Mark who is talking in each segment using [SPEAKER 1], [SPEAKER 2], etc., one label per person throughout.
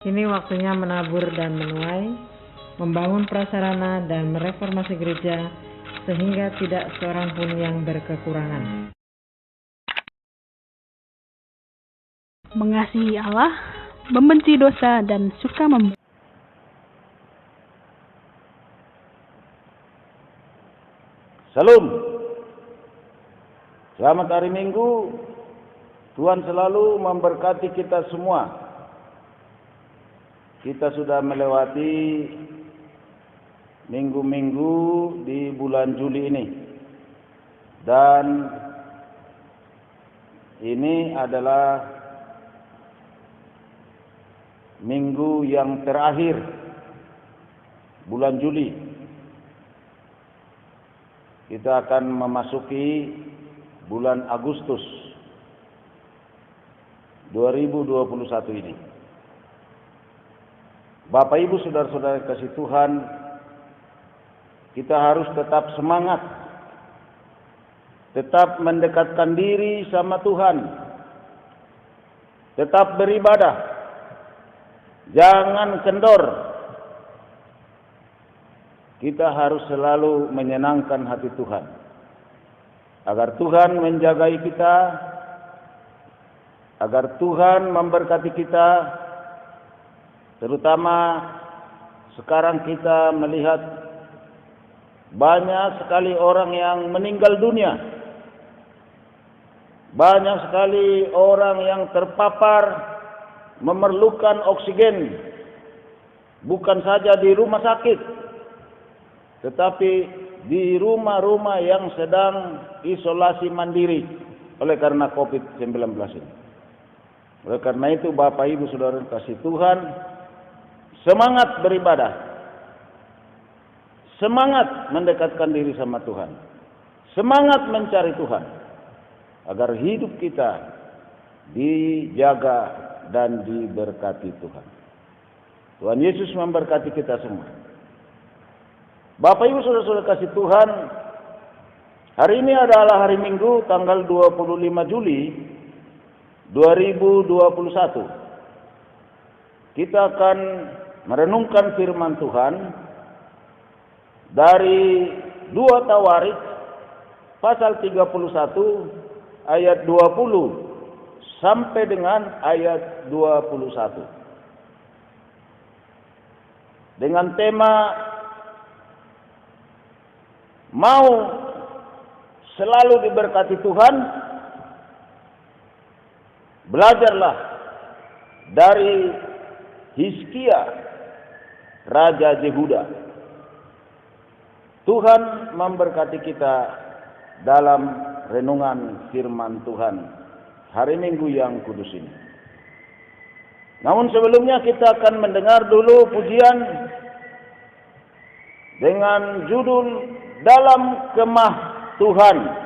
[SPEAKER 1] Kini waktunya menabur dan menuai, membangun prasarana dan mereformasi gereja sehingga tidak seorang pun yang berkekurangan.
[SPEAKER 2] Mengasihi Allah, membenci dosa, dan suka membantu.
[SPEAKER 3] Salam. Selamat hari Minggu. Tuhan selalu memberkati kita semua. Kita sudah melewati minggu-minggu di bulan Juli ini. Dan ini adalah minggu yang terakhir bulan Juli. Kita akan memasuki bulan Agustus 2021 ini. Bapak Ibu saudara-saudara kasih Tuhan, kita harus tetap semangat, tetap mendekatkan diri sama Tuhan, tetap beribadah, jangan kendor. Kita harus selalu menyenangkan hati Tuhan, agar Tuhan menjagai kita, agar Tuhan memberkati kita. Terutama sekarang kita melihat banyak sekali orang yang meninggal dunia. Banyak sekali orang yang terpapar memerlukan oksigen. Bukan saja di rumah sakit, tetapi di rumah-rumah yang sedang isolasi mandiri oleh karena COVID-19 ini. Oleh karena itu Bapak Ibu Saudara kasih Tuhan, semangat beribadah, semangat mendekatkan diri sama Tuhan, semangat mencari Tuhan, agar hidup kita dijaga dan diberkati Tuhan. Tuhan Yesus memberkati kita semua. Bapak Ibu Saudara-saudara kasih Tuhan, hari ini adalah hari Minggu tanggal 25 Juli 2021. Kita akan merenungkan firman Tuhan dari 2 Tawarik pasal 31 ayat 20 sampai dengan ayat 21. Dengan tema mau selalu diberkati Tuhan, belajarlah dari Hizkia, Raja Yehuda. Tuhan memberkati kita dalam renungan firman Tuhan hari Minggu yang kudus ini. Namun sebelumnya kita akan mendengar dulu pujian dengan judul Dalam Kemah Tuhan.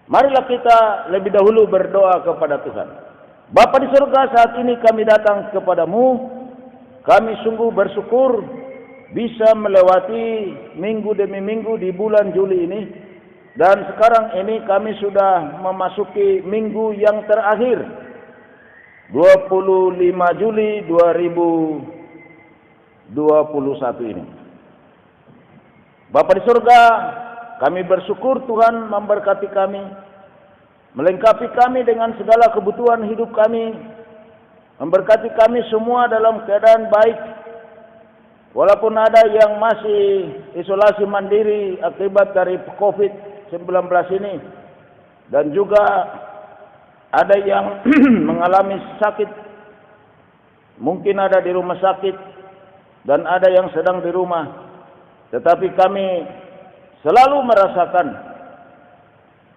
[SPEAKER 3] Marilah kita lebih dahulu berdoa kepada Tuhan. Bapa di surga, saat ini kami datang kepadamu. Kami sungguh bersyukur bisa melewati minggu demi minggu di bulan Juli ini. Dan sekarang ini kami sudah memasuki minggu yang terakhir, 25 Juli 2021 ini. Bapa di surga, kami bersyukur Tuhan memberkati kami, melengkapi kami dengan segala kebutuhan hidup kami, memberkati kami semua dalam keadaan baik. Walaupun ada yang masih isolasi mandiri akibat dari COVID-19 ini, dan juga ada yang mengalami sakit, mungkin ada di rumah sakit, dan ada yang sedang di rumah. Tetapi kami selalu merasakan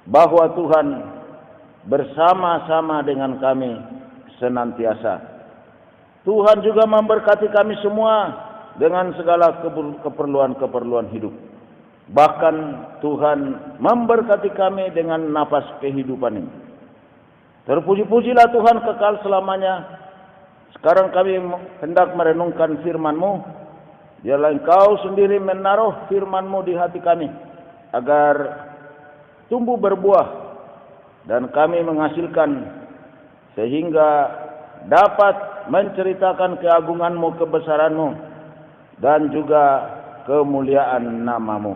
[SPEAKER 3] bahwa Tuhan bersama-sama dengan kami senantiasa. Tuhan juga memberkati kami semua dengan segala keperluan-keperluan hidup. Bahkan Tuhan memberkati kami dengan nafas kehidupan ini. Terpuji-pujilah Tuhan kekal selamanya. Sekarang kami hendak merenungkan firman-Mu. Biarlah Engkau sendiri menaruh firman-Mu di hati kami, agar tumbuh berbuah dan kami menghasilkan, sehingga dapat menceritakan keagungan-Mu, kebesaran-Mu, dan juga kemuliaan nama-Mu.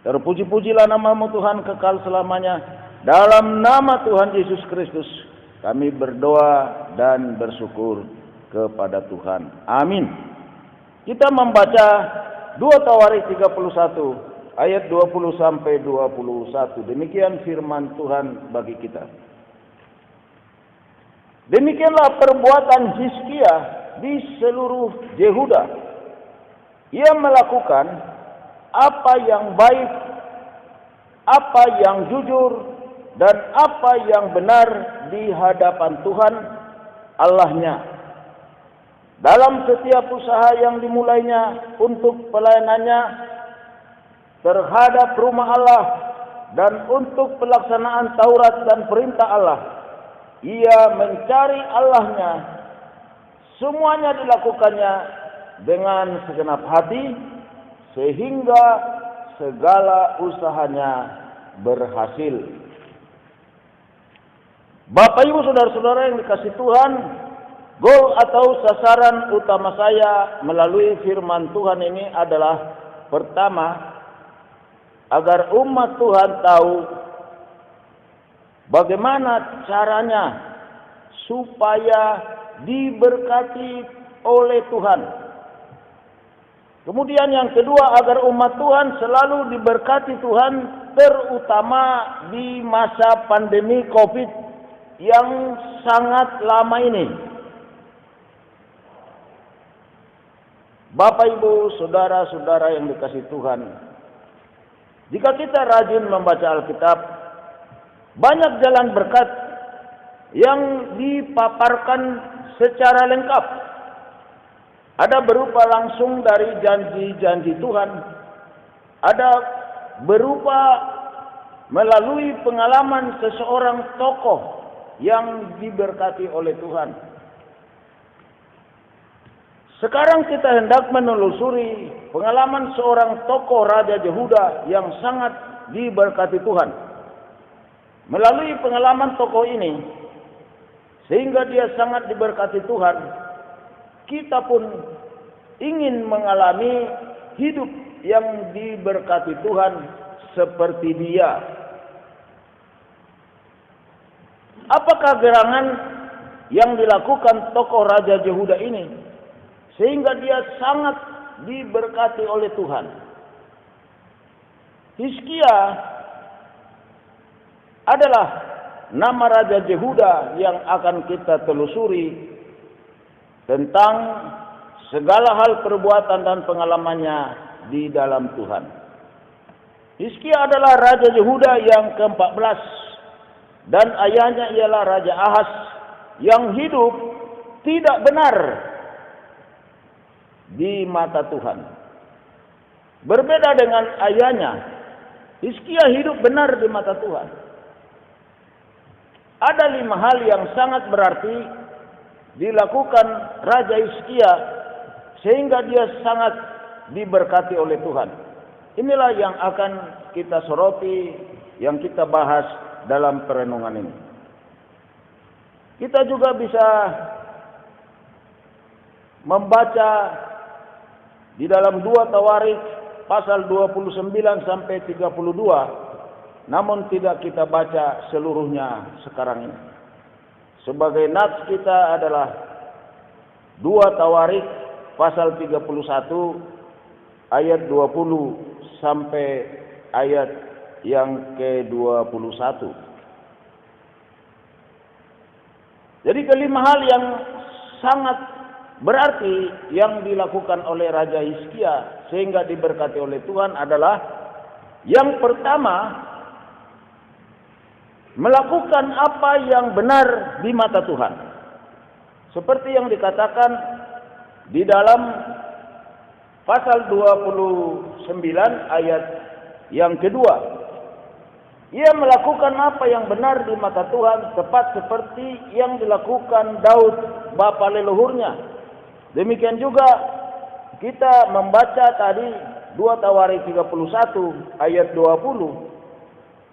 [SPEAKER 3] Terpuji-pujilah nama-Mu Tuhan kekal selamanya. Dalam nama Tuhan Yesus Kristus kami berdoa dan bersyukur kepada Tuhan. Amin. Kita membaca 2 Tawarik 31 ayat 20 sampai 21. Demikian firman Tuhan bagi kita. Demikianlah perbuatan Hizkia di seluruh Yehuda. Ia melakukan apa yang baik, apa yang jujur, dan apa yang benar di hadapan Tuhan Allahnya. Dalam setiap usaha yang dimulainya untuk pelayanannya terhadap rumah Allah dan untuk pelaksanaan Taurat dan perintah Allah, ia mencari Allahnya. Semuanya dilakukannya dengan segenap hati, sehingga segala usahanya berhasil. Bapak Ibu saudara-saudara yang dikasihi Tuhan, goal atau sasaran utama saya melalui firman Tuhan ini adalah, pertama, agar umat Tuhan tahu bagaimana caranya supaya diberkati oleh Tuhan. Kemudian yang kedua, agar umat Tuhan selalu diberkati Tuhan, terutama di masa pandemi COVID yang sangat lama ini. Bapak Ibu, saudara-saudara yang dikasihi Tuhan, jika kita rajin membaca Alkitab, banyak jalan berkat yang dipaparkan secara lengkap. Ada berupa langsung dari janji-janji Tuhan, ada berupa melalui pengalaman seseorang tokoh yang diberkati oleh Tuhan. Sekarang kita hendak menelusuri pengalaman seorang tokoh Raja Yehuda yang sangat diberkati Tuhan. Melalui pengalaman tokoh ini, sehingga dia sangat diberkati Tuhan, kita pun ingin mengalami hidup yang diberkati Tuhan seperti dia. Apakah gerangan yang dilakukan tokoh Raja Yehuda ini sehingga dia sangat diberkati oleh Tuhan? Hizkia adalah nama Raja Yehuda yang akan kita telusuri tentang segala hal perbuatan dan pengalamannya di dalam Tuhan. Hizkia adalah Raja Yehuda yang ke-14, dan ayahnya ialah Raja Ahaz yang hidup tidak benar di mata Tuhan. Berbeda dengan ayahnya, Hizkia hidup benar di mata Tuhan. ada 5 hal yang sangat berarti dilakukan Raja Hizkia sehingga dia sangat diberkati oleh Tuhan. Inilah yang akan kita soroti, yang kita bahas dalam perenungan ini. Kita juga bisa membaca di dalam 2 Tawarikh pasal 29 sampai 32, namun tidak kita baca seluruhnya sekarang ini. Sebagai nats kita adalah 2 Tawarikh pasal 31 ayat 20 sampai ayat yang ke-21. Jadi kelima hal yang sangat berarti yang dilakukan oleh Raja Hizkia sehingga diberkati oleh Tuhan adalah yang pertama, melakukan apa yang benar di mata Tuhan. Seperti yang dikatakan di dalam pasal 29 ayat yang kedua. Ia melakukan apa yang benar di mata Tuhan, tepat seperti yang dilakukan Daud bapa leluhurnya. Demikian juga kita membaca tadi 2 Tawarikh 31 ayat 20.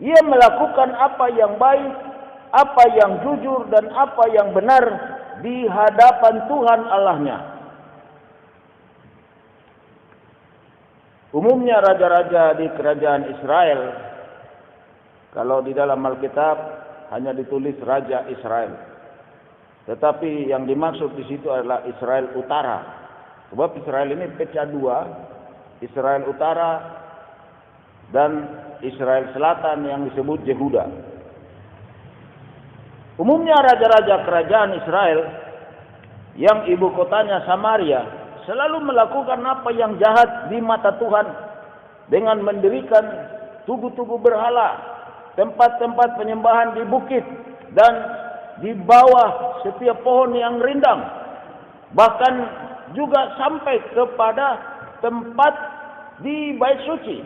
[SPEAKER 3] Ia melakukan apa yang baik, apa yang jujur dan apa yang benar di hadapan Tuhan Allahnya. Umumnya raja-raja di kerajaan Israel, kalau di dalam Alkitab hanya ditulis Raja Israel. Tetapi yang dimaksud di situ adalah Israel Utara. Sebab Israel ini pecah 2, Israel Utara dan Israel Selatan yang disebut Yehuda. Umumnya raja-raja kerajaan Israel yang ibu kotanya Samaria selalu melakukan apa yang jahat di mata Tuhan dengan mendirikan tugu-tugu berhala, tempat-tempat penyembahan di bukit dan di bawah setiap pohon yang rindang, bahkan juga sampai kepada tempat di bait suci.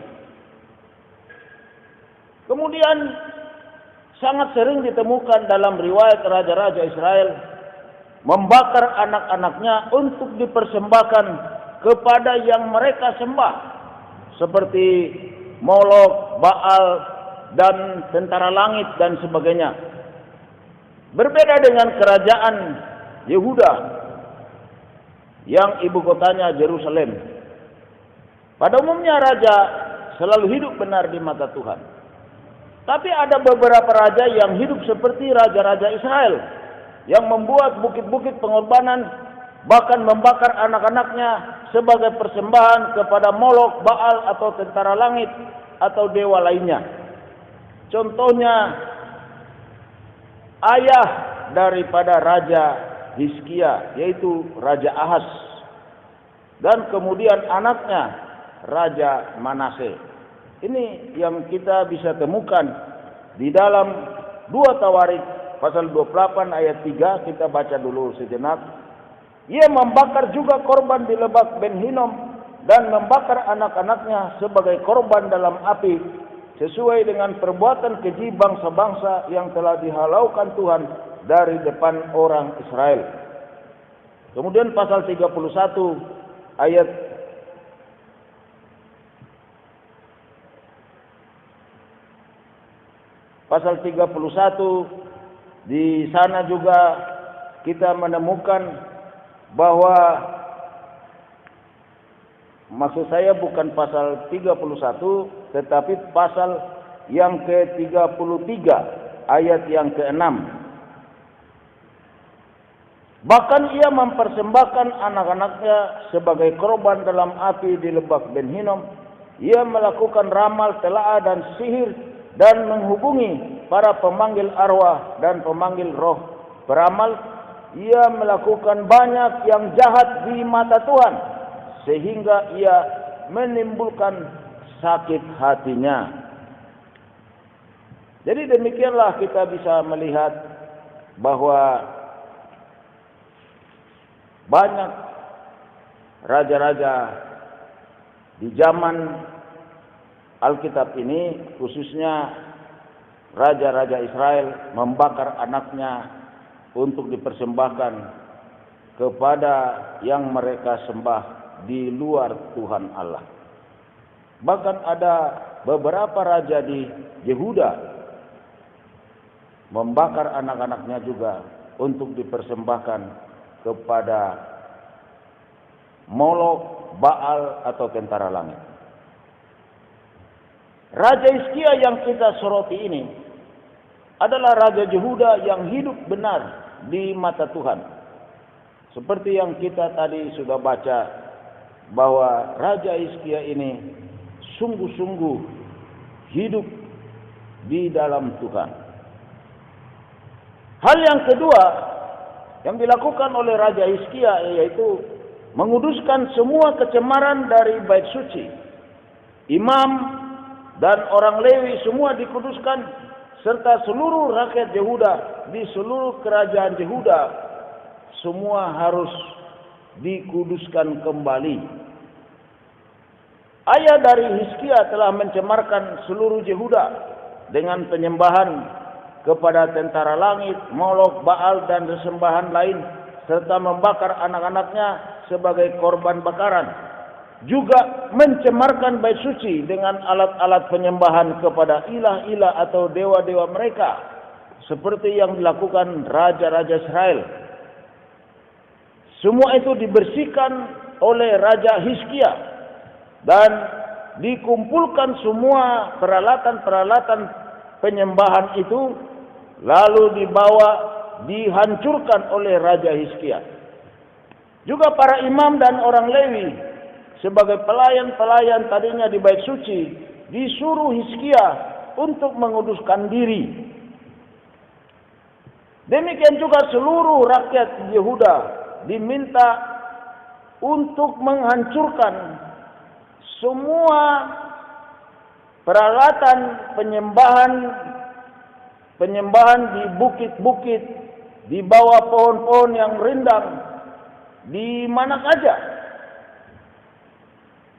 [SPEAKER 3] Kemudian sangat sering ditemukan dalam riwayat raja-raja Israel membakar anak-anaknya untuk dipersembahkan kepada yang mereka sembah, seperti Molok, Baal, dan tentara langit dan sebagainya. Berbeda dengan kerajaan Yehuda yang ibu kotanya Yerusalem. Pada umumnya raja selalu hidup benar di mata Tuhan. Tapi ada beberapa raja yang hidup seperti raja-raja Israel, yang membuat bukit-bukit pengorbanan, bahkan membakar anak-anaknya sebagai persembahan kepada Molok, Baal, atau tentara langit, atau dewa lainnya. Contohnya, ayah daripada Raja Hizkia, yaitu Raja Ahaz, dan kemudian anaknya Raja Manase. Ini yang kita bisa temukan di dalam 2 Tawarikh pasal 28 ayat 3. Kita baca dulu sejenak. Ia membakar juga korban di Lebak Ben Hinnom dan membakar anak-anaknya sebagai korban dalam api, sesuai dengan perbuatan keji bangsa-bangsa yang telah dihalaukan Tuhan dari depan orang Israel. Kemudian pasal 31 ayat Pasal 31, di sana juga kita menemukan bahwa, maksud saya bukan pasal 31, tetapi pasal yang ke-33, ayat yang ke-6. Bahkan ia mempersembahkan anak-anaknya sebagai korban dalam api di Lebak Ben Hinnom. Ia melakukan ramal, telaah, dan sihir, dan menghubungi para pemanggil arwah dan pemanggil roh beramal. Ia melakukan banyak yang jahat di mata Tuhan, sehingga ia menimbulkan sakit hatinya. Jadi demikianlah kita bisa melihat bahwa banyak raja-raja di zaman Alkitab ini, khususnya raja-raja Israel membakar anaknya untuk dipersembahkan kepada yang mereka sembah di luar Tuhan Allah. Bahkan ada beberapa raja di Yehuda membakar anak-anaknya juga untuk dipersembahkan kepada Molok, Baal atau tentara langit. Raja Hizkia yang kita soroti ini adalah Raja Yehuda yang hidup benar di mata Tuhan. Seperti yang kita tadi sudah baca bahwa Raja Hizkia ini sungguh-sungguh hidup di dalam Tuhan. Hal yang kedua yang dilakukan oleh Raja Hizkia yaitu menguduskan semua kecemaran dari bait suci. Imam dan orang Lewi semua dikuduskan, serta seluruh rakyat Yehuda di seluruh kerajaan Yehuda semua harus dikuduskan kembali. Ayah dari Hizkia telah mencemarkan seluruh Yehuda dengan penyembahan kepada tentara langit, Molok, Baal dan sesembahan lain, serta membakar anak-anaknya sebagai korban bakaran. Juga mencemarkan bait suci dengan alat-alat penyembahan kepada ilah-ilah atau dewa-dewa mereka, seperti yang dilakukan raja-raja Israel. Semua itu dibersihkan oleh Raja Hizkia dan dikumpulkan semua peralatan-peralatan penyembahan itu, lalu dihancurkan oleh Raja Hizkia. Juga para imam dan orang Lewi sebagai pelayan-pelayan tadinya di bait suci disuruh Hizkia untuk menguduskan diri. Demikian juga seluruh rakyat Yehuda diminta untuk menghancurkan semua peralatan penyembahan di bukit-bukit, di bawah pohon-pohon yang rindang, di mana saja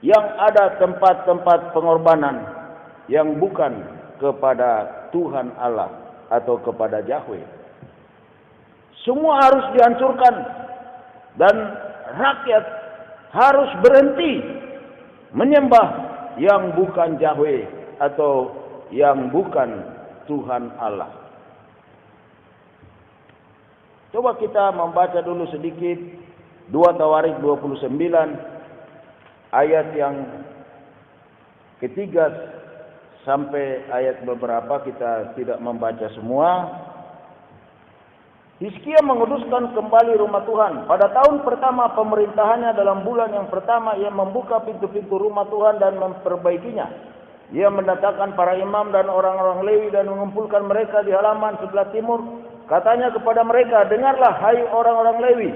[SPEAKER 3] yang ada tempat-tempat pengorbanan yang bukan kepada Tuhan Allah atau kepada Yahweh. Semua harus dihancurkan dan rakyat harus berhenti menyembah yang bukan Yahweh atau yang bukan Tuhan Allah. Coba kita membaca dulu sedikit 2 Tawarik 29 ayat yang ketiga sampai ayat beberapa, kita tidak membaca semua. Hizkia menguduskan kembali rumah Tuhan. Pada tahun pertama pemerintahannya dalam bulan yang pertama, ia membuka pintu-pintu rumah Tuhan dan memperbaikinya. Ia mendatangkan para imam dan orang-orang Lewi dan mengumpulkan mereka di halaman sebelah timur. Katanya kepada mereka, dengarlah hai orang-orang Lewi.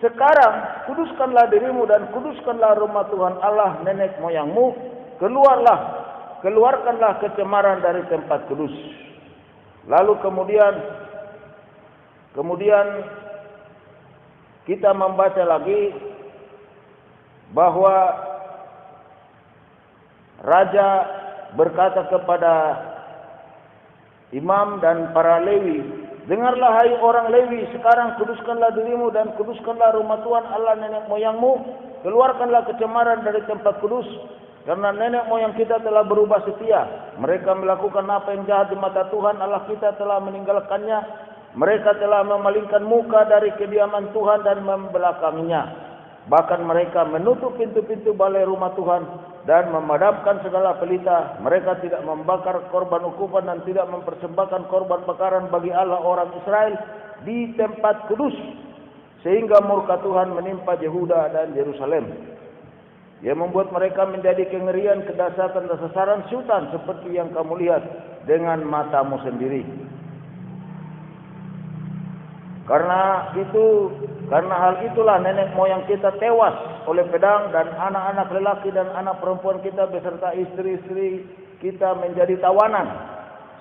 [SPEAKER 3] Sekarang kuduskanlah dirimu dan kuduskanlah rumah Tuhan Allah nenek moyangmu. Keluarkanlah kecemaran dari tempat kudus. Lalu kemudian kita membaca lagi bahwa raja berkata kepada imam dan para Lewi, dengarlah hai orang Lewi, sekarang kuduskanlah dirimu dan kuduskanlah rumah Tuhan Allah nenek moyangmu. Keluarkanlah kecemaran dari tempat kudus, karena nenek moyang kita telah berubah setia. Mereka melakukan apa yang jahat di mata Tuhan Allah kita, telah meninggalkannya. Mereka telah memalingkan muka dari kediaman Tuhan dan membelakanginya. Bahkan mereka menutup pintu-pintu balai rumah Tuhan dan memadamkan segala pelita. Mereka tidak membakar korban ukupan dan tidak mempersembahkan korban bakaran bagi Allah orang Israel di tempat kudus, sehingga murka Tuhan menimpa Yehuda dan Yerusalem. Ia membuat mereka menjadi kengerian, kedasatan dan sasaran siutan seperti yang kamu lihat dengan matamu sendiri. Karena hal itulah nenek moyang kita tewas oleh pedang, dan anak-anak lelaki dan anak perempuan kita beserta istri-istri kita menjadi tawanan.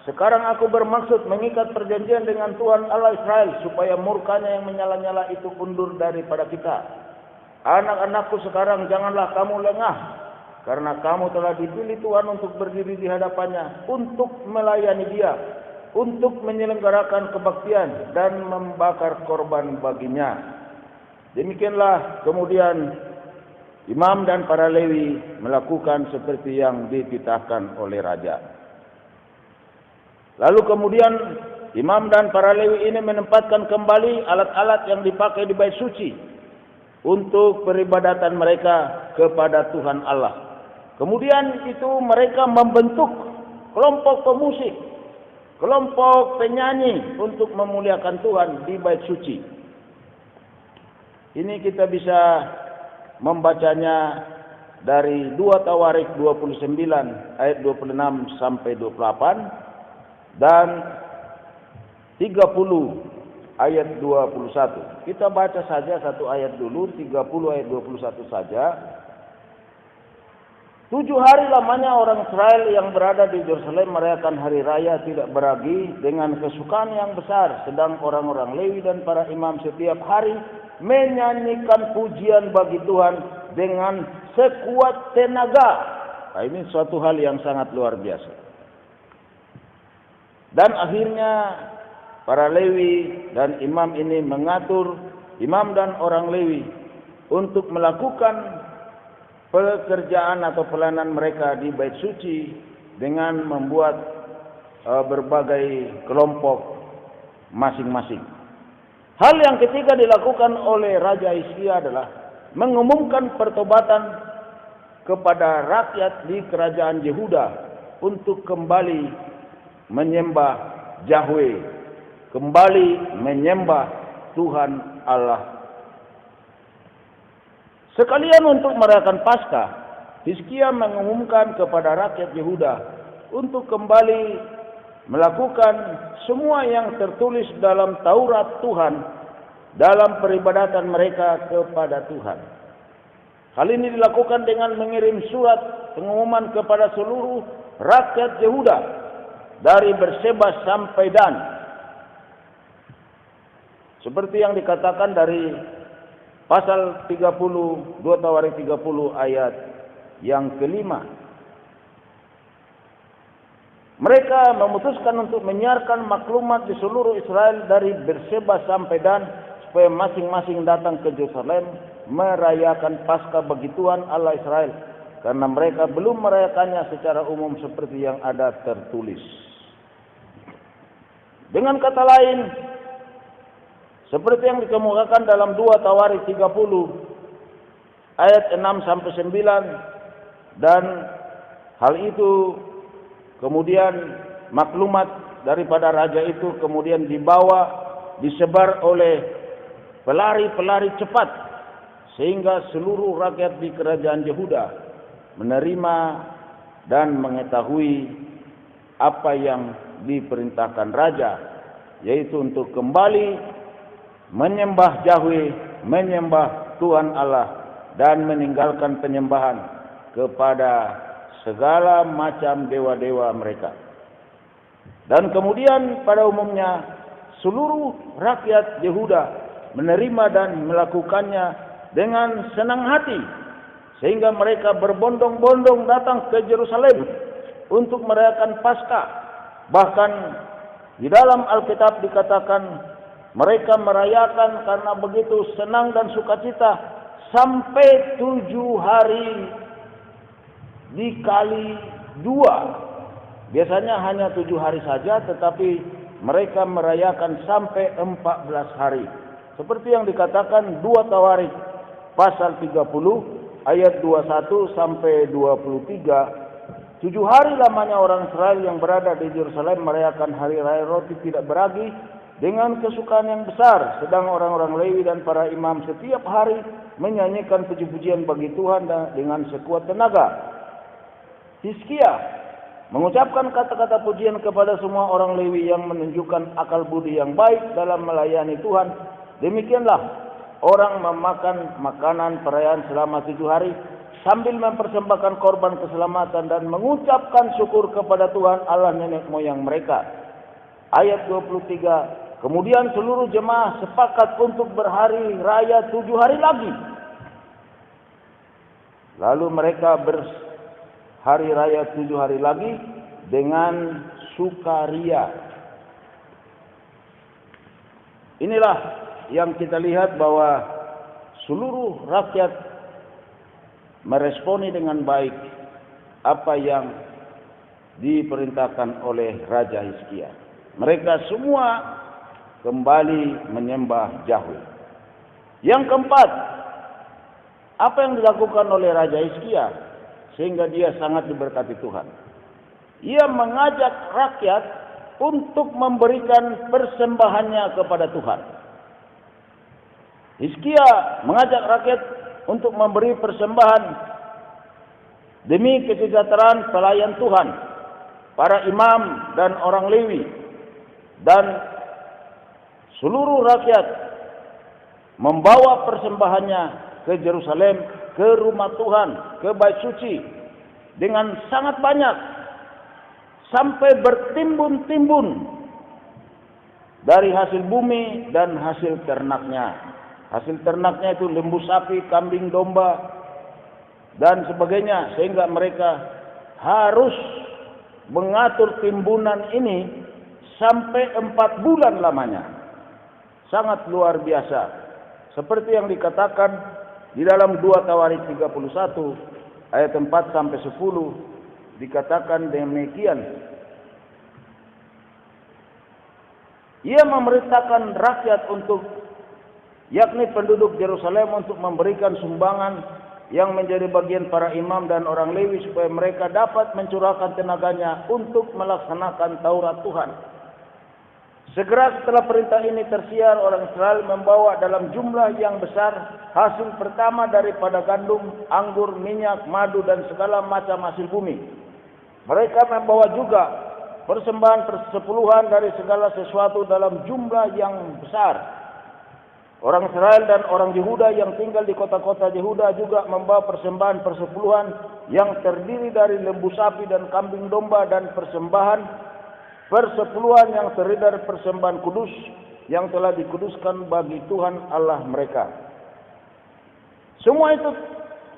[SPEAKER 3] Sekarang aku bermaksud mengikat perjanjian dengan Tuhan Allah Israel, supaya murkanya yang menyala-nyala itu undur daripada kita. Anak-anakku, sekarang janganlah kamu lengah, karena kamu telah dipilih Tuhan untuk berdiri di hadapannya, untuk melayani Dia. untuk menyelenggarakan kebaktian dan membakar korban baginya. Demikianlah kemudian imam dan para Lewi melakukan seperti yang dititahkan oleh raja. Lalu kemudian imam dan para Lewi ini menempatkan kembali alat-alat yang dipakai di bait suci untuk peribadatan mereka kepada Tuhan Allah. Kemudian itu mereka membentuk kelompok pemusik, kelompok penyanyi untuk memuliakan Tuhan di bait suci. Ini kita bisa membacanya dari 2 Tawarik 29 ayat 26 sampai 28 dan 30 ayat 21. Kita baca saja satu ayat dulu, 30 ayat 21 saja. 7 hari lamanya orang Israel yang berada di Yerusalem merayakan hari raya tidak beragi dengan kesukaan yang besar. Sedang orang-orang Lewi dan para imam setiap hari menyanyikan pujian bagi Tuhan dengan sekuat tenaga. Nah, ini suatu hal yang sangat luar biasa. Dan akhirnya para Lewi dan imam ini mengatur imam dan orang Lewi untuk melakukan pekerjaan atau pelayanan mereka di bait suci dengan membuat berbagai kelompok masing-masing. Hal yang ketiga dilakukan oleh Raja Hizkia adalah mengumumkan pertobatan kepada rakyat di kerajaan Yehuda untuk kembali menyembah Yahweh, kembali menyembah Tuhan Allah. Sekalian untuk merayakan Paskah, Hizkia mengumumkan kepada rakyat Yehuda untuk kembali melakukan semua yang tertulis dalam Taurat Tuhan dalam peribadatan mereka kepada Tuhan. Hal ini dilakukan dengan mengirim surat pengumuman kepada seluruh rakyat Yehuda dari Berseba sampai Dan. Seperti yang dikatakan dari pasal 30, 2 Tawarik 30 ayat yang kelima. Mereka memutuskan untuk menyiarkan maklumat di seluruh Israel dari Berseba sampai Dan supaya masing-masing datang ke Yerusalem merayakan Paskah bagi Tuhan Allah Israel, karena mereka belum merayakannya secara umum seperti yang ada tertulis. Dengan kata lain, seperti yang dikemukakan dalam 2 Tawarik 30 ayat 6 sampai 9, dan hal itu kemudian maklumat daripada raja itu kemudian disebar oleh pelari-pelari cepat sehingga seluruh rakyat di kerajaan Yehuda menerima dan mengetahui apa yang diperintahkan raja, yaitu untuk kembali menyembah Yahweh, menyembah Tuhan Allah, dan meninggalkan penyembahan kepada segala macam dewa-dewa mereka. Dan kemudian pada umumnya seluruh rakyat Yehuda menerima dan melakukannya dengan senang hati, sehingga mereka berbondong-bondong datang ke Yerusalem untuk merayakan Paskah. Bahkan di dalam Alkitab dikatakan mereka merayakan karena begitu senang dan sukacita sampai 7 hari dikali 2. Biasanya hanya 7 hari saja, tetapi mereka merayakan sampai 14 hari. Seperti yang dikatakan 2 Tawarik pasal 30 ayat 21 sampai 23. 7 hari lamanya orang Israel yang berada di Yerusalem merayakan hari raya roti tidak beragi dengan kesukaan yang besar. Sedang orang-orang Lewi dan para imam setiap hari menyanyikan puji-pujian bagi Tuhan dengan sekuat tenaga. Hizkia mengucapkan kata-kata pujian kepada semua orang Lewi yang menunjukkan akal budi yang baik dalam melayani Tuhan. Demikianlah orang memakan makanan perayaan selama 7 hari sambil mempersembahkan korban keselamatan dan mengucapkan syukur kepada Tuhan Allah nenek moyang mereka. Ayat 23, kemudian seluruh jemaah sepakat untuk berhari raya 7 hari lagi. Lalu mereka berhari raya 7 hari lagi dengan sukaria inilah yang kita lihat bahwa seluruh rakyat meresponi dengan baik apa yang diperintahkan oleh Raja Hizkia. Mereka semua kembali menyembah Yahweh. Yang keempat, apa yang dilakukan oleh Raja Hizkia sehingga dia sangat diberkati Tuhan? Ia mengajak rakyat untuk memberikan persembahannya kepada Tuhan. Hizkia mengajak rakyat untuk memberi persembahan demi kesejahteraan pelayan Tuhan, para imam dan orang Lewi, dan seluruh rakyat membawa persembahannya ke Yerusalem, ke rumah Tuhan, ke bait suci dengan sangat banyak sampai bertimbun-timbun dari hasil bumi dan hasil ternaknya. Hasil ternaknya itu lembu sapi, kambing, domba, dan sebagainya. Sehingga mereka harus mengatur timbunan ini sampai 4 bulan lamanya. Sangat luar biasa. Seperti yang dikatakan di dalam 2 Tawarik 31 ayat 4 sampai 10 dikatakan demikian. Ia memerintahkan rakyat untuk, yakni penduduk Yerusalem, untuk memberikan sumbangan yang menjadi bagian para imam dan orang Lewi supaya mereka dapat mencurahkan tenaganya untuk melaksanakan Taurat Tuhan. Segera setelah perintah ini tersiar, orang Israel membawa dalam jumlah yang besar hasil pertama daripada gandum, anggur, minyak, madu dan segala macam hasil bumi. Mereka membawa juga persembahan persepuluhan dari segala sesuatu dalam jumlah yang besar. Orang Israel dan orang Yehuda yang tinggal di kota-kota Yehuda juga membawa persembahan persepuluhan yang terdiri dari lembu sapi dan kambing domba, dan persembahan persepuluhan yang terdiri dari persembahan kudus yang telah dikuduskan bagi Tuhan Allah mereka. Semua itu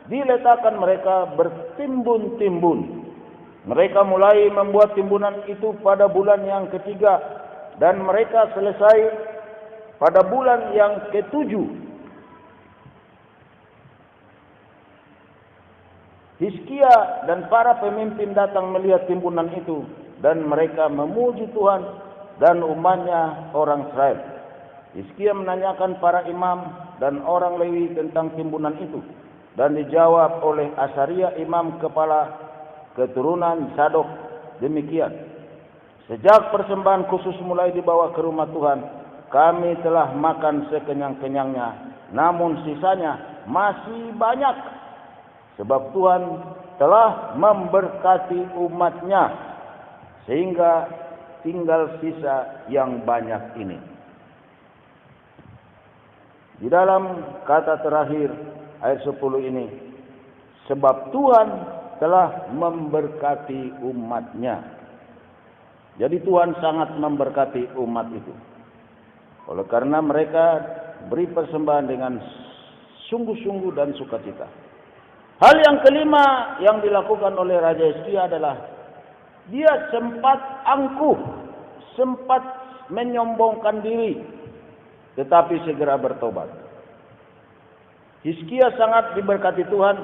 [SPEAKER 3] diletakkan mereka bertimbun-timbun. Mereka mulai membuat timbunan itu pada bulan yang ketiga, dan mereka selesai pada bulan yang ke-7. Hizkia dan para pemimpin datang melihat timbunan itu, dan mereka memuji Tuhan dan umatnya orang Israel. Hizkia menanyakan para imam dan orang Lewi tentang timbunan itu, dan dijawab oleh Asaria imam kepala keturunan Sadok demikian. Sejak persembahan khusus mulai dibawa ke rumah Tuhan, kami telah makan sekenyang-kenyangnya, namun sisanya masih banyak, sebab Tuhan telah memberkati umatnya, sehingga tinggal sisa yang banyak ini. Di dalam kata terakhir ayat 10 ini, sebab Tuhan telah memberkati umatnya. Jadi Tuhan sangat memberkati umat itu. Oleh karena mereka beri persembahan dengan sungguh-sungguh dan sukacita. Hal yang kelima yang dilakukan oleh Raja Hizkia adalah dia sempat angkuh, sempat menyombongkan diri, tetapi segera bertobat. Hizkia sangat diberkati Tuhan,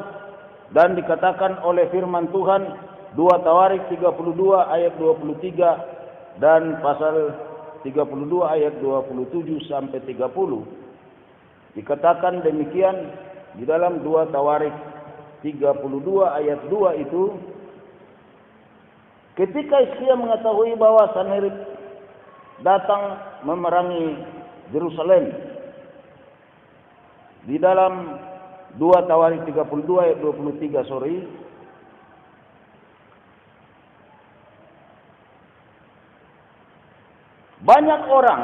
[SPEAKER 3] dan dikatakan oleh firman Tuhan 2 Tawarik 32 ayat 23 dan pasal 32 ayat 27 sampai 30. Dikatakan demikian di dalam 2 Tawarik 32 ayat 2 itu, ketika Hizkia mengetahui bahwa Sanherib datang memerangi Yerusalem, di dalam 2 Tawarik 32 ayat 23 sorry, banyak orang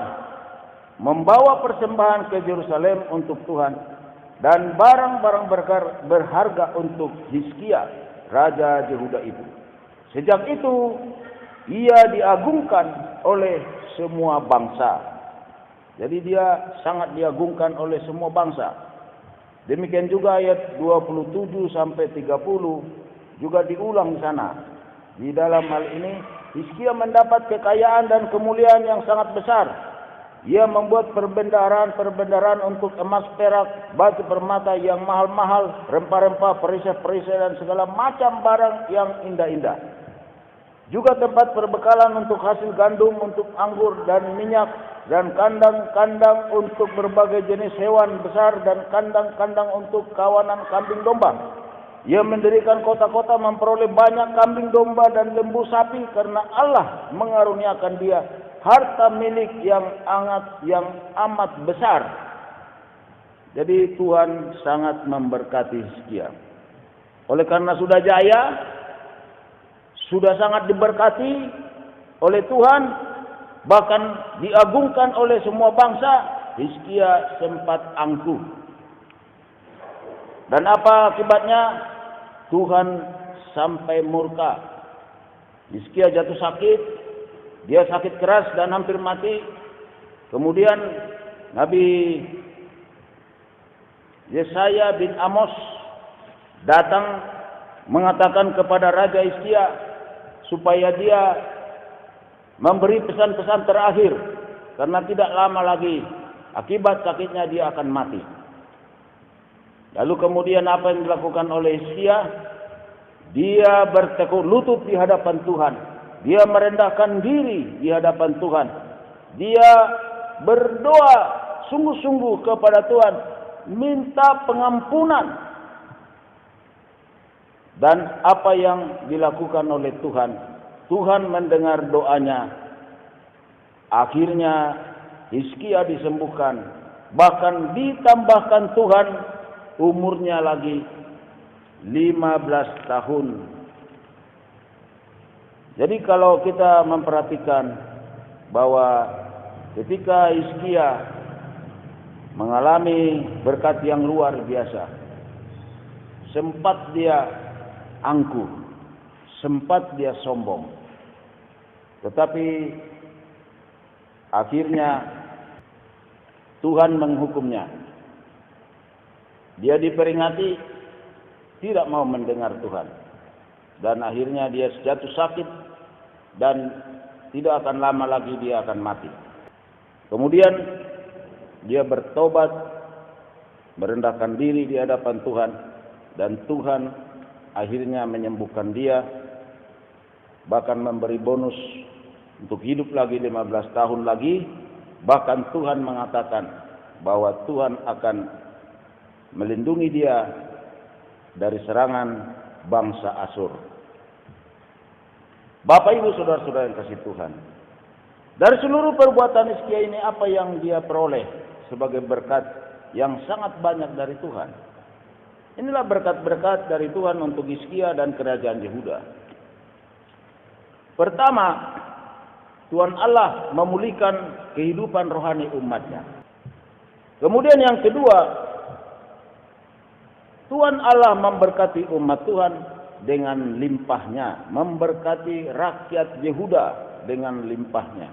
[SPEAKER 3] membawa persembahan ke Yerusalem untuk Tuhan dan barang-barang berharga untuk Hizkia, Raja Yehuda itu. Sejak itu ia diagungkan oleh semua bangsa. Jadi dia sangat diagungkan oleh semua bangsa. Demikian juga ayat 27 sampai 30 juga diulang di sana. Di dalam hal ini Hizkia mendapat kekayaan dan kemuliaan yang sangat besar, Ia membuat perbendaharaan untuk emas, perak, batu permata yang mahal-mahal, rempah-rempah, perisai-perisai dan segala macam barang yang indah-indah. Juga tempat perbekalan untuk hasil gandum, untuk anggur dan minyak, dan kandang-kandang untuk berbagai jenis hewan besar, dan kandang-kandang untuk kawanan kambing domba. Ia mendirikan kota-kota, memperoleh banyak kambing domba dan lembu sapi, karena Allah mengaruniakan dia harta milik yang amat besar. Jadi Tuhan sangat memberkati Hizkia. Oleh karena sudah jaya, sudah sangat diberkati oleh Tuhan, bahkan diagungkan oleh semua bangsa, Hizkia sempat angkuh. Dan apa akibatnya? Tuhan sampai murka. Hizkia jatuh sakit, dia sakit keras dan hampir mati. Kemudian Nabi Yesaya bin Amos datang mengatakan kepada Raja Hizkia supaya dia memberi pesan-pesan terakhir, karena tidak lama lagi akibat sakitnya dia akan mati. Lalu kemudian apa yang dilakukan oleh Hizkia? Dia bertekuk lutut di hadapan Tuhan. Dia merendahkan diri di hadapan Tuhan. Dia berdoa sungguh-sungguh kepada Tuhan, minta pengampunan. Dan apa yang dilakukan oleh Tuhan? Tuhan mendengar doanya. Akhirnya Hizkia disembuhkan. Bahkan ditambahkan Tuhan umurnya lagi 15 tahun. Jadi kalau kita memperhatikan bahwa ketika Hizkia mengalami berkat yang luar biasa, sempat dia angkuh, sempat dia sombong. Tetapi akhirnya Tuhan menghukumnya. Dia diperingati, tidak mau mendengar Tuhan. Dan akhirnya dia jatuh sakit dan tidak akan lama lagi dia akan mati. Kemudian dia bertobat, merendahkan diri di hadapan Tuhan, dan Tuhan akhirnya menyembuhkan dia, bahkan memberi bonus untuk hidup lagi 15 tahun lagi. Bahkan Tuhan mengatakan bahwa Tuhan akan melindungi dia dari serangan bangsa Asyur. Bapak Ibu saudara-saudara yang kasih Tuhan, dari seluruh perbuatan Hizkia ini, apa yang dia peroleh sebagai berkat yang sangat banyak dari Tuhan? Inilah berkat-berkat dari Tuhan untuk Hizkia dan kerajaan Yehuda. Pertama, Tuhan Allah memulihkan kehidupan rohani umatnya. Kemudian yang kedua, Tuhan Allah memberkati umat Tuhan dengan limpahnya, memberkati rakyat Yehuda dengan limpahnya.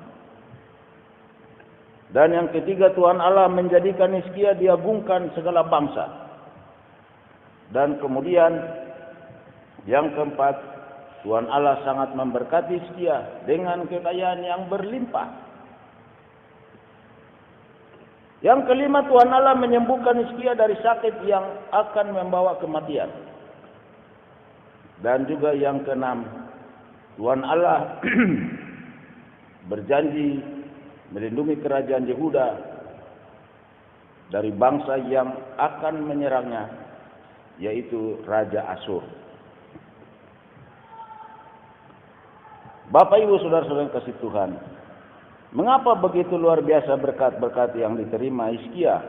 [SPEAKER 3] Dan yang ketiga, Tuhan Allah menjadikan Hizkia diagungkan segala bangsa. Dan kemudian yang keempat, Tuhan Allah sangat memberkati Hizkia dengan kekayaan yang berlimpah. Yang kelima, Tuhan Allah menyembuhkan Hizkia dari sakit yang akan membawa kematian. Dan juga yang keenam, Tuhan Allah berjanji melindungi kerajaan Yehuda dari bangsa yang akan menyerangnya, yaitu Raja Asyur. Bapak Ibu saudara-saudara yang kasih Tuhan, mengapa begitu luar biasa berkat-berkat yang diterima Hizkia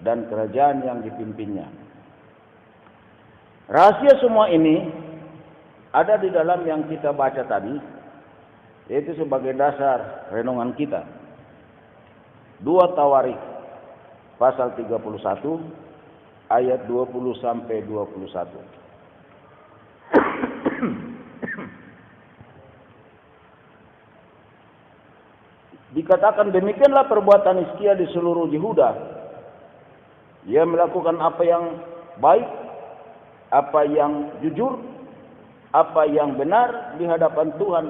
[SPEAKER 3] dan kerajaan yang dipimpinnya? Rahasia semua ini ada di dalam yang kita baca tadi, yaitu sebagai dasar renungan kita. 2 Tawarikh pasal 31 ayat 20 sampai 21. Dikatakan demikianlah perbuatan Hizkia di seluruh Yehuda. Ia melakukan apa yang baik, apa yang jujur, apa yang benar di hadapan Tuhan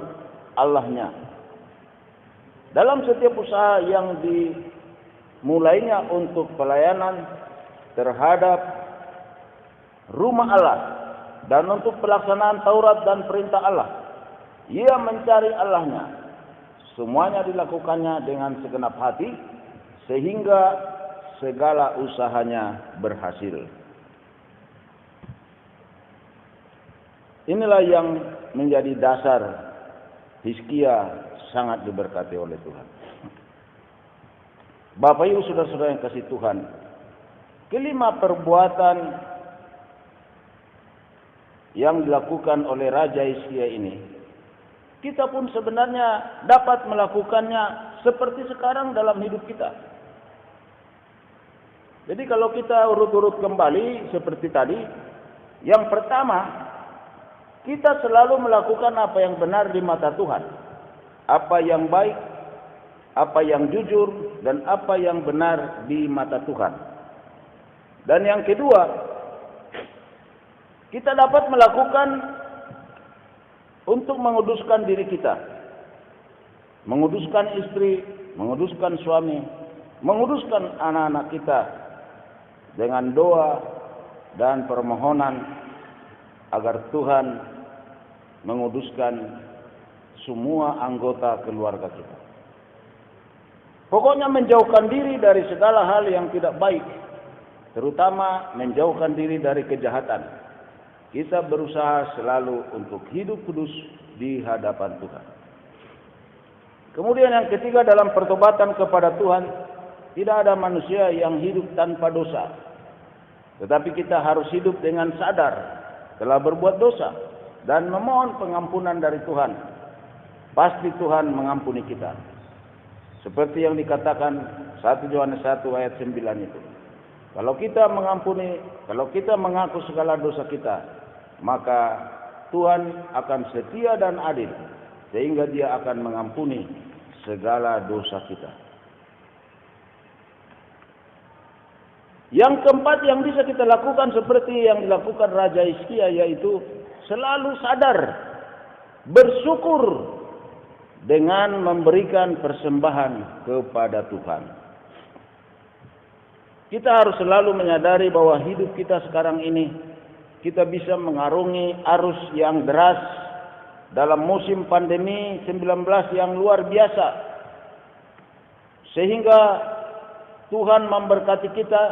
[SPEAKER 3] Allahnya. dalam setiap usaha yang dimulainya untuk pelayanan terhadap rumah Allah dan untuk pelaksanaan Taurat dan perintah Allah, ia mencari Allahnya. Semuanya dilakukannya dengan segenap hati sehingga segala usahanya berhasil. Inilah yang menjadi dasar Hizkia sangat diberkati oleh Tuhan. Bapak Ibu saudara-saudara yang kasih Tuhan, kelima perbuatan yang dilakukan oleh Raja Hizkia ini, kita pun sebenarnya dapat melakukannya seperti sekarang dalam hidup kita. Jadi kalau kita urut-urut kembali seperti tadi, yang pertama, kita selalu melakukan apa yang benar di mata Tuhan, apa yang baik, apa yang jujur, dan apa yang benar di mata Tuhan. Dan yang kedua, kita dapat melakukan untuk menguduskan diri kita, menguduskan istri, menguduskan suami, menguduskan anak-anak kita dengan doa dan permohonan agar Tuhan menguduskan semua anggota keluarga kita. Pokoknya menjauhkan diri dari segala hal yang tidak baik, terutama menjauhkan diri dari kejahatan. Kita berusaha selalu untuk hidup kudus di hadapan Tuhan. Kemudian yang ketiga, dalam pertobatan kepada Tuhan, tidak ada manusia yang hidup tanpa dosa. Tetapi kita harus hidup dengan sadar telah berbuat dosa dan memohon pengampunan dari Tuhan. Pasti Tuhan mengampuni kita. Seperti yang dikatakan 1 Yohanes 1 ayat 9 itu. Kalau kita mengaku segala dosa kita, maka Tuhan akan setia dan adil sehingga Dia akan mengampuni segala dosa kita. Yang keempat yang bisa kita lakukan seperti yang dilakukan Raja Hizkia, yaitu selalu sadar, bersyukur dengan memberikan persembahan kepada Tuhan. Kita harus selalu menyadari bahwa hidup kita sekarang ini, kita bisa mengarungi arus yang deras dalam musim pandemi 19 yang luar biasa. Sehingga Tuhan memberkati kita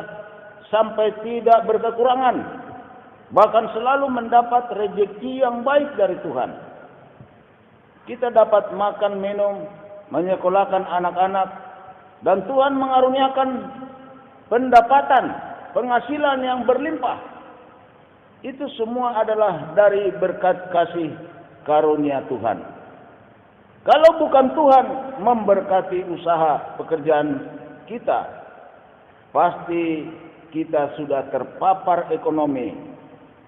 [SPEAKER 3] sampai tidak berkekurangan. Bahkan selalu mendapat rezeki yang baik dari Tuhan. Kita dapat makan, minum, menyekolahkan anak-anak. Dan Tuhan mengaruniakan pendapatan, penghasilan yang berlimpah. Itu semua adalah dari berkat kasih karunia Tuhan. Kalau bukan Tuhan memberkati usaha pekerjaan kita, pasti kita sudah terpapar ekonomi,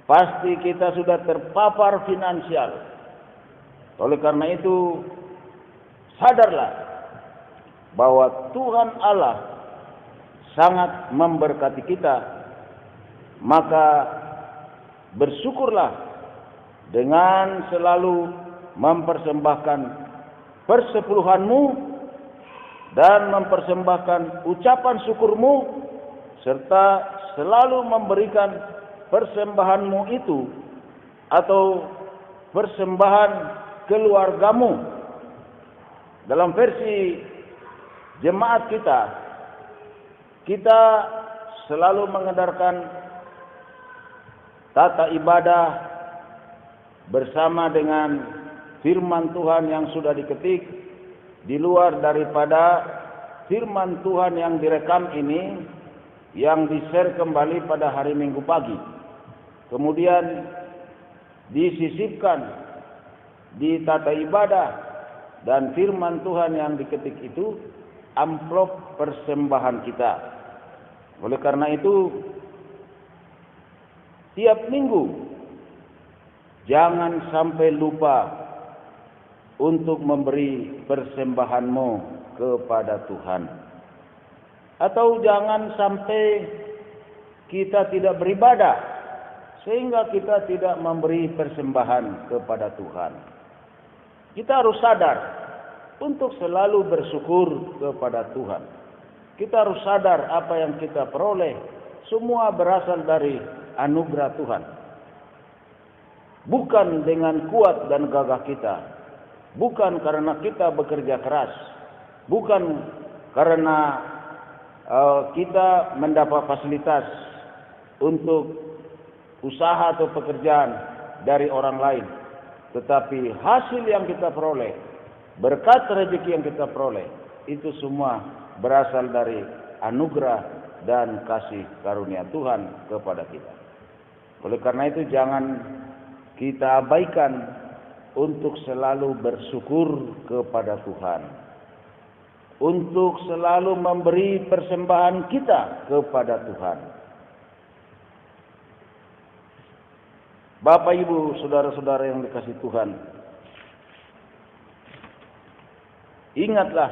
[SPEAKER 3] pasti kita sudah terpapar finansial. Oleh karena itu, sadarlah bahwa Tuhan Allah sangat memberkati kita, maka bersyukurlah dengan selalu mempersembahkan persepuluhanmu dan mempersembahkan ucapan syukurmu, serta selalu memberikan persembahanmu itu atau persembahan keluargamu. Dalam versi jemaat kita selalu mengedarkan tata ibadah bersama dengan firman Tuhan yang sudah diketik, di luar daripada firman Tuhan yang direkam ini, yang di-share kembali pada hari Minggu pagi. Kemudian disisipkan di tata ibadah dan firman Tuhan yang diketik itu amplop persembahan kita. Oleh karena itu, tiap minggu jangan sampai lupa untuk memberi persembahanmu kepada Tuhan. Atau jangan sampai kita tidak beribadah sehingga kita tidak memberi persembahan kepada Tuhan. Kita harus sadar untuk selalu bersyukur kepada Tuhan. Kita harus sadar apa yang kita peroleh semua berasal dari anugerah Tuhan. Bukan dengan kuat dan gagah kita. Bukan karena kita bekerja keras. Bukan karena kita mendapat fasilitas untuk usaha atau pekerjaan dari orang lain. Tetapi hasil yang kita peroleh, berkat rezeki yang kita peroleh, itu semua berasal dari anugerah dan kasih karunia Tuhan kepada kita. Oleh karena itu jangan kita abaikan untuk selalu bersyukur kepada Tuhan. Untuk selalu memberi persembahan kita kepada Tuhan. Bapak, Ibu, saudara-saudara yang dikasihi Tuhan, ingatlah,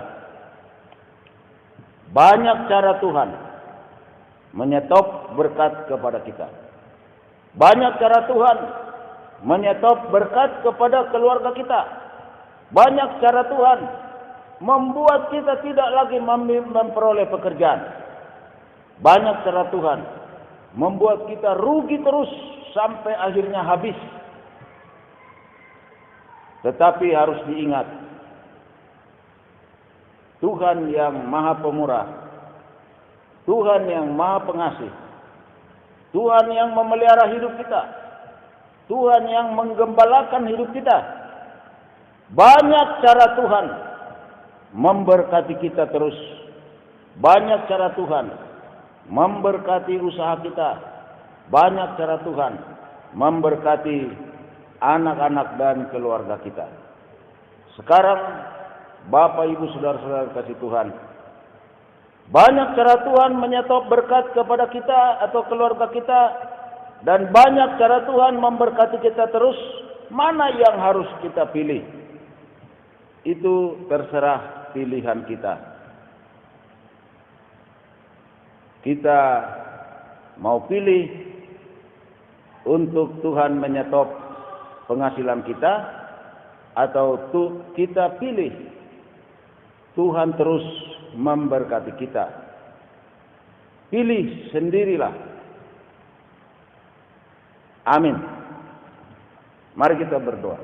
[SPEAKER 3] banyak cara Tuhan menyetop berkat kepada kita. Banyak cara Tuhan menyetop berkat kepada keluarga kita. Banyak cara Tuhan membuat kita tidak lagi memperoleh pekerjaan. Banyak cara Tuhan membuat kita rugi terus sampai akhirnya habis. Tetapi harus diingat, Tuhan yang Maha Pemurah, Tuhan yang Maha Pengasih, Tuhan yang memelihara hidup kita, Tuhan yang menggembalakan hidup kita. Banyak cara Tuhan memberkati kita terus. Banyak cara Tuhan memberkati usaha kita. Banyak cara Tuhan memberkati anak-anak dan keluarga kita. Sekarang Bapak, Ibu, saudara-saudara kasih Tuhan, banyak cara Tuhan menyetop berkat kepada kita atau keluarga kita, dan banyak cara Tuhan memberkati kita terus. Mana yang harus kita pilih? Itu terserah pilihan kita. Kita mau pilih untuk Tuhan menyetop penghasilan kita, atau kita pilih Tuhan terus memberkati kita. Pilih sendirilah. Amin. Mari kita berdoa.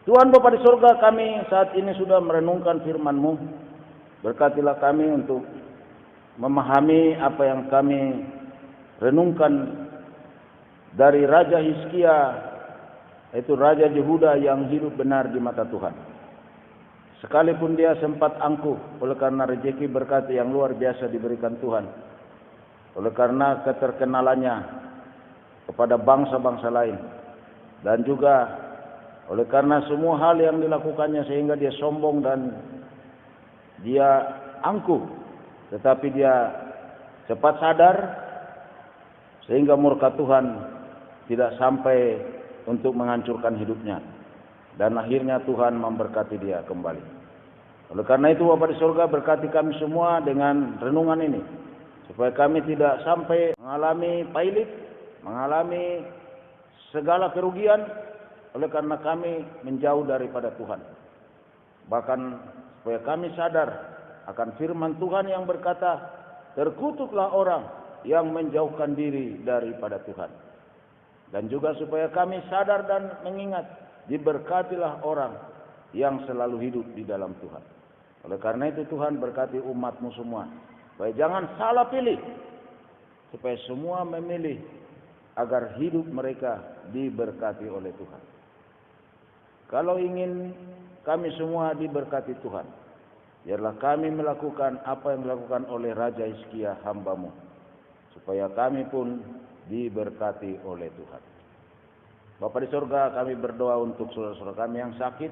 [SPEAKER 3] Tuhan Bapa di surga, kami saat ini sudah merenungkan firman-Mu. Berkatilah kami untuk memahami apa yang kami renungkan dari Raja Hizkia, yaitu Raja Yehuda yang hidup benar di mata Tuhan. Sekalipun dia sempat angkuh oleh karena rezeki berkat yang luar biasa diberikan Tuhan, oleh karena keterkenalannya kepada bangsa-bangsa lain, dan juga oleh karena semua hal yang dilakukannya sehingga dia sombong dan dia angkuh. Tetapi dia cepat sadar sehingga murka Tuhan tidak sampai untuk menghancurkan hidupnya. Dan akhirnya Tuhan memberkati dia kembali. Oleh karena itu Bapa di surga, berkati kami semua dengan renungan ini, supaya kami tidak sampai mengalami pailit, mengalami segala kerugian, oleh karena kami menjauh daripada Tuhan. Bahkan supaya kami sadar akan firman Tuhan yang berkata, terkutuklah orang yang menjauhkan diri daripada Tuhan. Dan juga supaya kami sadar dan mengingat, diberkatilah orang yang selalu hidup di dalam Tuhan. Oleh karena itu Tuhan berkati umat-Mu semua, supaya jangan salah pilih, supaya semua memilih agar hidup mereka diberkati oleh Tuhan. Kalau ingin kami semua diberkati Tuhan, biarlah kami melakukan apa yang dilakukan oleh Raja Hizkia hamba-Mu, supaya kami pun diberkati oleh Tuhan. Bapa di surga, kami berdoa untuk saudara-saudara kami yang sakit,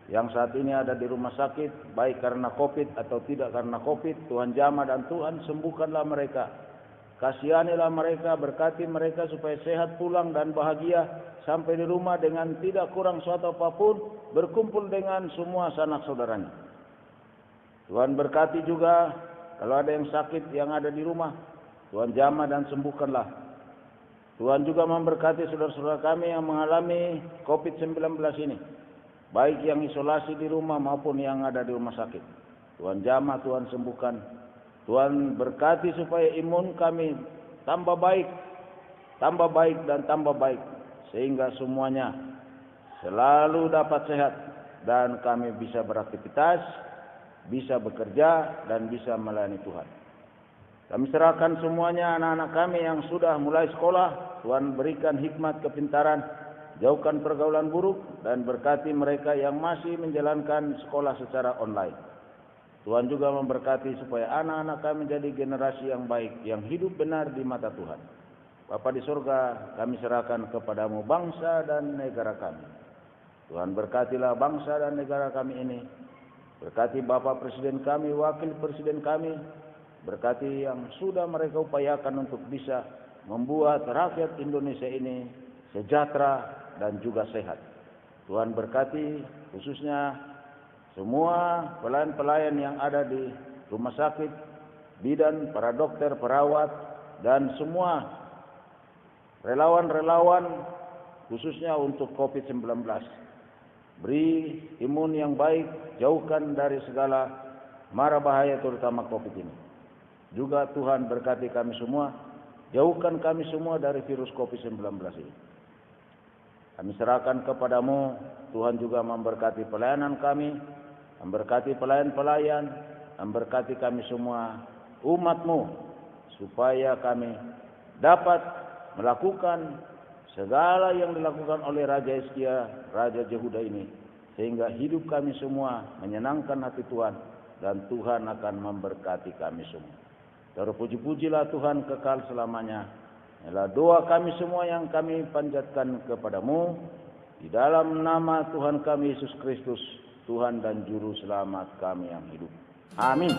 [SPEAKER 3] yang saat ini ada di rumah sakit, baik karena COVID atau tidak karena COVID. Tuhan jamah dan Tuhan sembuhkanlah mereka. Kasihanilah mereka, berkati mereka supaya sehat pulang dan bahagia sampai di rumah dengan tidak kurang suatu apapun, berkumpul dengan semua sanak saudaranya. Tuhan berkati juga kalau ada yang sakit yang ada di rumah, Tuhan jamah dan sembuhkanlah. Tuhan juga memberkati saudara-saudara kami yang mengalami COVID-19 ini. baik yang isolasi di rumah maupun yang ada di rumah sakit. Tuhan jamah, Tuhan sembuhkan. Tuhan berkati supaya imun kami tambah baik dan tambah baik, sehingga semuanya selalu dapat sehat dan kami bisa beraktivitas, bisa bekerja, dan bisa melayani Tuhan. Kami serahkan semuanya anak-anak kami yang sudah mulai sekolah. Tuhan berikan hikmat kepintaran, jauhkan pergaulan buruk, dan berkati mereka yang masih menjalankan sekolah secara online. Tuhan juga memberkati supaya anak-anak kami menjadi generasi yang baik, yang hidup benar di mata Tuhan. Bapa di surga, kami serahkan kepadamu bangsa dan negara kami. Tuhan berkatilah bangsa dan negara kami ini. Berkati Bapak Presiden kami, Wakil Presiden kami. Berkati yang sudah mereka upayakan untuk bisa membuat rakyat Indonesia ini sejahtera dan juga sehat. Tuhan berkati khususnya semua pelayan-pelayan yang ada di rumah sakit, bidan, para dokter, perawat, dan semua relawan-relawan khususnya untuk COVID-19. Beri imun yang baik, jauhkan dari segala mara bahaya terutama COVID ini. Juga Tuhan berkati kami semua, jauhkan kami semua dari virus COVID-19 ini. Kami serahkan kepadamu, Tuhan juga memberkati pelayanan kami, memberkati pelayan-pelayan, memberkati kami semua umat-Mu, supaya kami dapat melakukan segala yang dilakukan oleh Raja Hizkia, Raja Yehuda ini, sehingga hidup kami semua menyenangkan hati Tuhan, dan Tuhan akan memberkati kami semua. Terpuji-pujilah Tuhan kekal selamanya. Inilah doa kami semua yang kami panjatkan kepadamu, di dalam nama Tuhan kami Yesus Kristus, Tuhan dan Juru Selamat kami yang hidup. Amin.